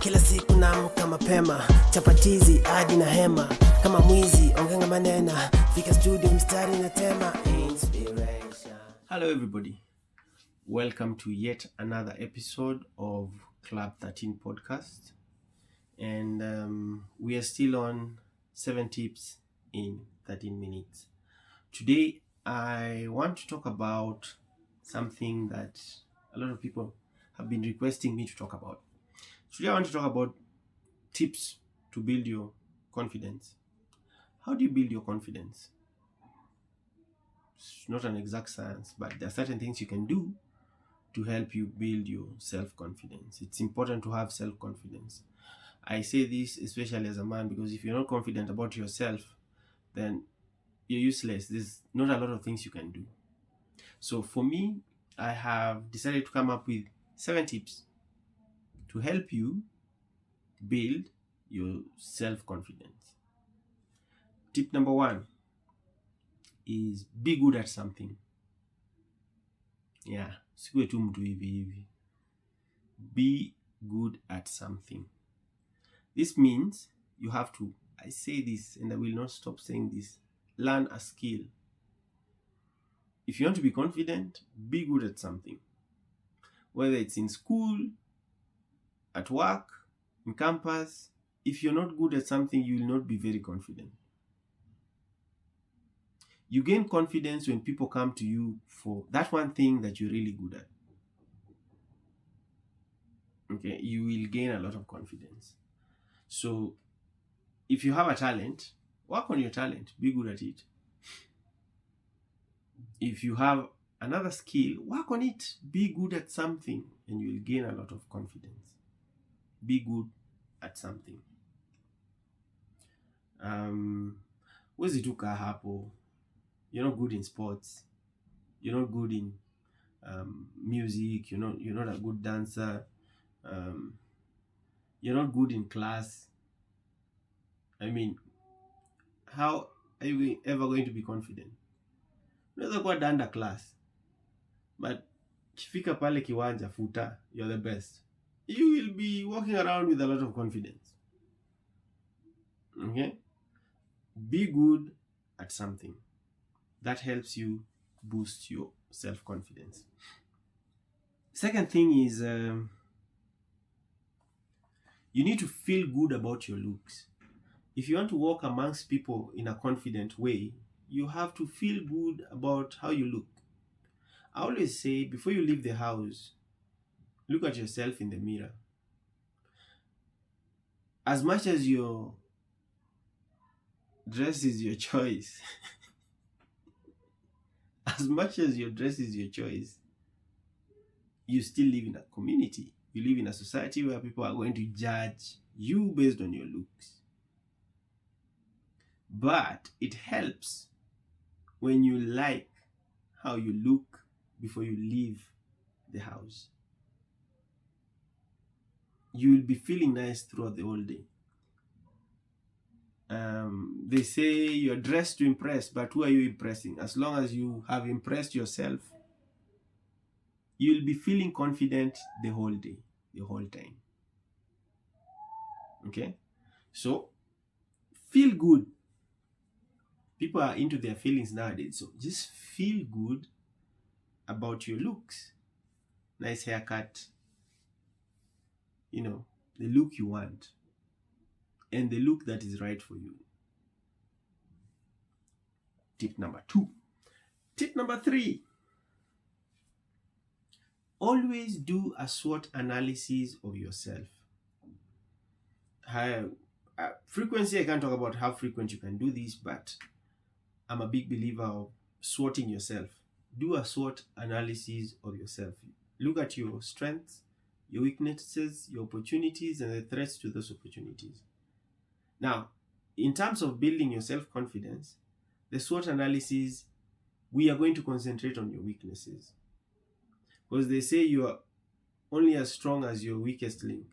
Kila siku naamka mapema, chapatizi hadi na hema. Kama mwizi ongenga manena, fika studio mstari na tema. Inspiration. Hello everybody, welcome to yet another episode of Club 13 podcast. And we are still on 7 tips in 13 minutes. Today I want to talk about something that a lot of people have been requesting me to talk about. Today I want to talk about tips to build your confidence. How do you build your confidence? It's not an exact science, but there are certain things you can do to help you build your self-confidence. It's important to have self-confidence. I say this especially as a man because if you're not confident about yourself, then you're useless. There's not a lot of things you can do. So for me, I have decided to come up with 7 tips to help you build your self-confidence. Tip number 1 is be good at something. Yeah, sikuwe tu mtu hivi. Be good at something. This means you have to, I say this and I will not stop saying this, learn a skill. If you want to be confident, be good at something. Whether it's in school, at work, in campus, if you're not good at something, you will not be very confident. You gain confidence when people come to you for that one thing that you're really good at. Okay, you will gain a lot of confidence. So, if you have a talent, work on your talent, be good at it. If you have another skill, work on it, be good at something, and you will gain a lot of confidence. Be good at something. Where's it hapo? You're not good in sports. You're not good in music. You're not a good dancer. You're not good in class. I mean, how are you ever going to be confident? Unaweza kuwa danda class, but kifika pale kiwanja futa, you're the best. You will be walking around with a lot of confidence. Okay? Be good at something. That helps you boost your self-confidence. Second thing is you need to feel good about your looks. If you want to walk amongst people in a confident way, you have to feel good about how you look. I always say, before you leave the house, look at yourself in the mirror. As much as your dress is your choice, as much as your dress is your choice, you still live in a community. You live in a society where people are going to judge you based on your looks. But it helps when you like how you look before you leave the house. You will be feeling nice throughout the whole day. They say you're dressed to impress, but who are you impressing? As long as you have impressed yourself, you'll be feeling confident the whole day, the whole time. Okay? So, feel good. People are into their feelings nowadays, so just feel good about your looks. Nice haircut, the look you want, and the look that is right for you. Tip number 2. Tip number 3. Always do a SWOT analysis of yourself. Frequency, I can't talk about how frequent you can do this, but I'm a big believer of SWOTing yourself. Do a SWOT analysis of yourself. Look at your strengths, your weaknesses, your opportunities, and the threats to those opportunities. Now, in terms of building your self-confidence, the SWOT analysis, we are going to concentrate on your weaknesses. Because they say you are only as strong as your weakest link.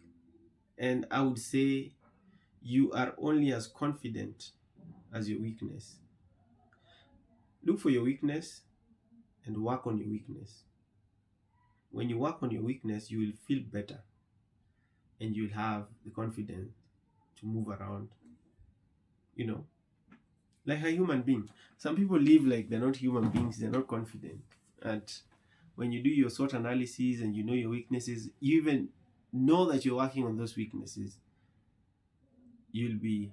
And I would say you are only as confident as your weakness. Look for your weakness and work on your weakness. When you work on your weakness, you will feel better. and you'll have the confidence to move around, you know, like a human being. Some people live like they're not human beings, they're not confident. And when you do your SWOT analysis and you know your weaknesses, you even know that you're working on those weaknesses, you'll be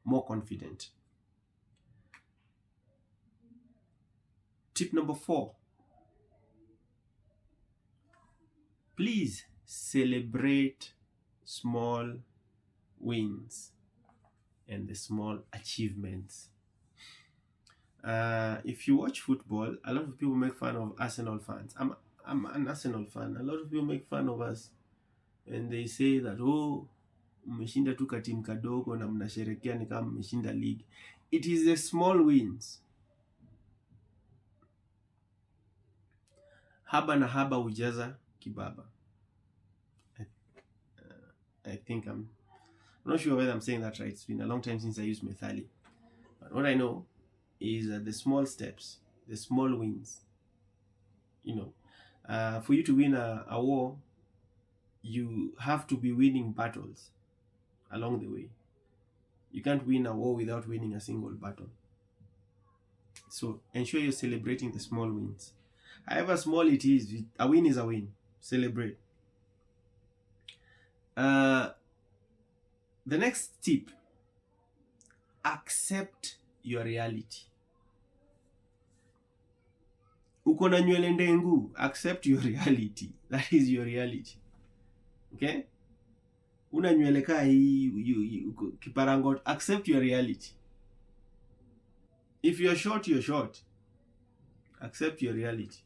more confident. Tip number 4, please celebrate small wins and the small achievements. If you watch football, a lot of people make fun of Arsenal fans. I'm an Arsenal fan. A lot of people make fun of us and they say that, oh, mmeshinda tu katimu kadogo na mnasherekea ni kama mmeshinda league. It is the small wins. Haba na haba hujaza kibaba. I think I'm not sure whether I'm saying that right. It's been a long time since I used Methali. But what I know is that the small steps, the small wins, for you to win a war, you have to be winning battles along the way. You can't win a war without winning a single battle. So ensure you're celebrating the small wins. However small it is, a win is a win. Celebrate. The next tip, accept your reality. Uko na nywele ndengu, accept your reality. That is your reality. Okay? Una nywele kaa hii, kiparangot, accept your reality. If you're short, you're short. Accept your reality.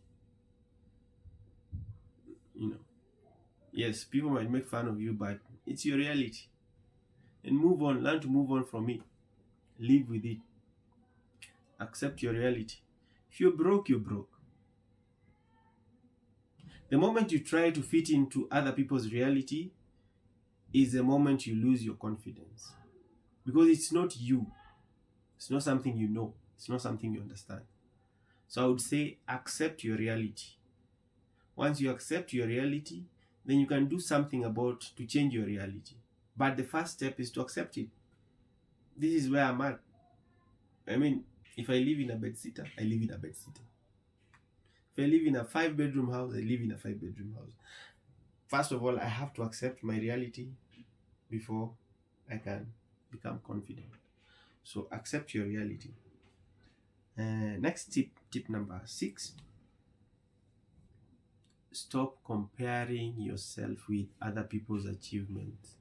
Yes, people might make fun of you, but it's your reality. And move on, learn to move on from it. Live with it. Accept your reality. If you're broke, you're broke. The moment you try to fit into other people's reality is the moment you lose your confidence. Because it's not you. It's not something you know. It's not something you understand. So I would say accept your reality. Once you accept your reality, then you can do something to change your reality. But the first step is to accept it. This is where I'm at. I mean, if I live in a bedsitter, I live in a bedsitter. If I live in a 5-bedroom house, I live in a 5-bedroom house. First of all, I have to accept my reality before I can become confident. So accept your reality. Next tip number 6. Stop comparing yourself with other people's achievements.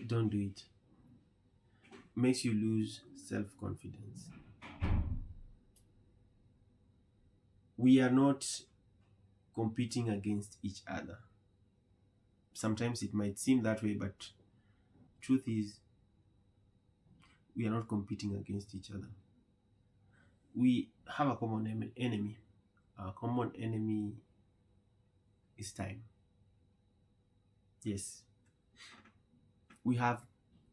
Don't do it. Makes you lose self-confidence. We are not competing against each other. Sometimes it might seem that way, but truth is, we are not competing against each other. We have a common enemy. Our common enemy is time. Yes. We have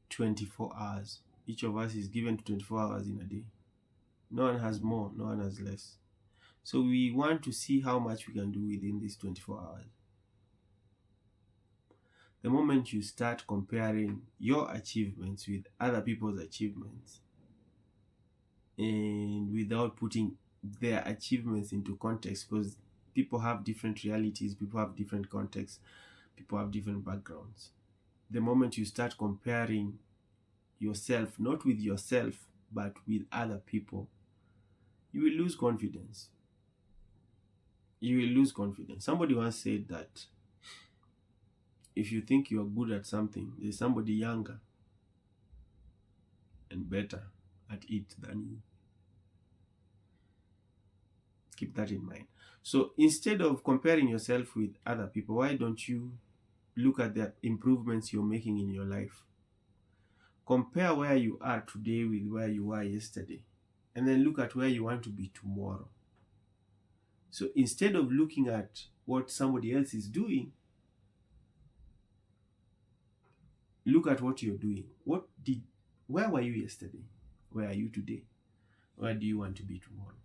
24 hours. Each of us is given 24 hours in a day. No one has more, no one has less. So we want to see how much we can do within these 24 hours. The moment you start comparing your achievements with other people's achievements, and without putting their achievements into context, because people have different realities, people have different contexts, people have different backgrounds. The moment you start comparing yourself, not with yourself, but with other people, you will lose confidence. You will lose confidence. Somebody once said that if you think you are good at something, there's somebody younger and better at it than you. Keep that in mind. So instead of comparing yourself with other people, why don't you look at the improvements you're making in your life? Compare where you are today with where you were yesterday, and then look at where you want to be tomorrow. So instead of looking at what somebody else is doing, look at what you're doing. Where were you yesterday? Where are you today? Where do you want to be tomorrow?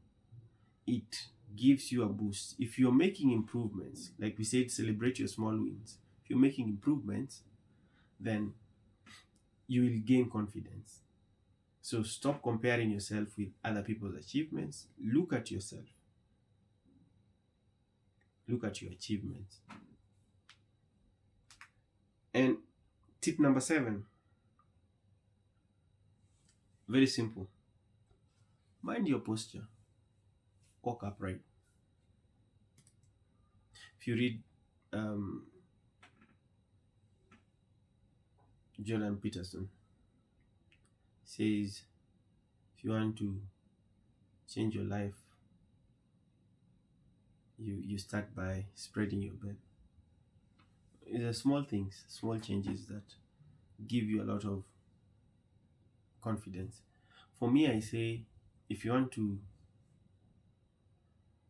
It gives you a boost. If you're making improvements, like we said, celebrate your small wins. If you're making improvements, then you will gain confidence. So stop comparing yourself with other people's achievements. Look at yourself. Look at your achievements. And tip number 7, very simple. Mind your posture. Walk upright. If you read Jordan Peterson, says if you want to change your life, you start by spreading your bed. It's the small things, small changes that give you a lot of confidence. For me, I say if you want to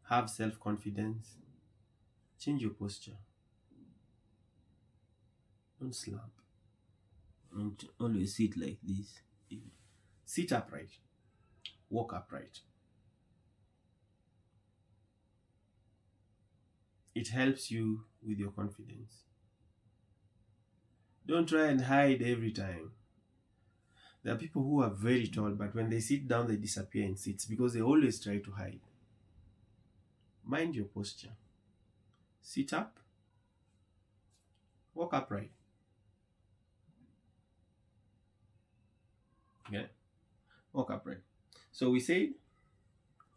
have self-confidence, change your posture. Don't slump. Don't always sit like this. Sit upright. Walk upright. It helps you with your confidence. Don't try and hide every time. There are people who are very tall, but when they sit down, they disappear in seats because they always try to hide. Mind your posture. Sit up. Walk upright. Okay? Walk upright. So we said,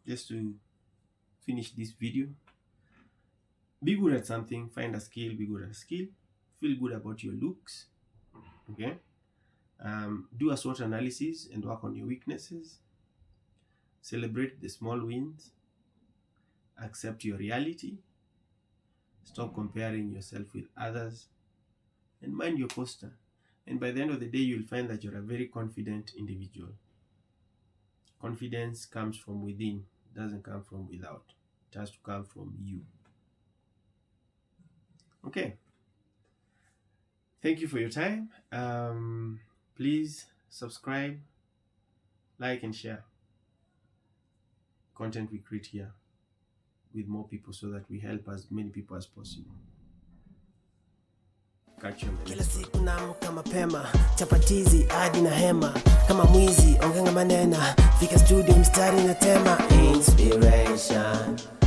just to finish this video, be good at something, find a skill, be good at a skill, feel good about your looks, okay? Do a SWOT analysis and work on your weaknesses. Celebrate the small wins. Accept your reality. Stop comparing yourself with others. And mind your posture. And by the end of the day, you'll find that you're a very confident individual. Confidence comes from within, it doesn't come from without. It has to come from you. Okay. Thank you for your time. Please subscribe, like, and share content we create here with more people so that we help as many people as possible. Catch you. Kila siku naamka mapema, chapatizi hadi na hema, kama mwizi ongenga manena, fika studio mstari na tema, inspiration.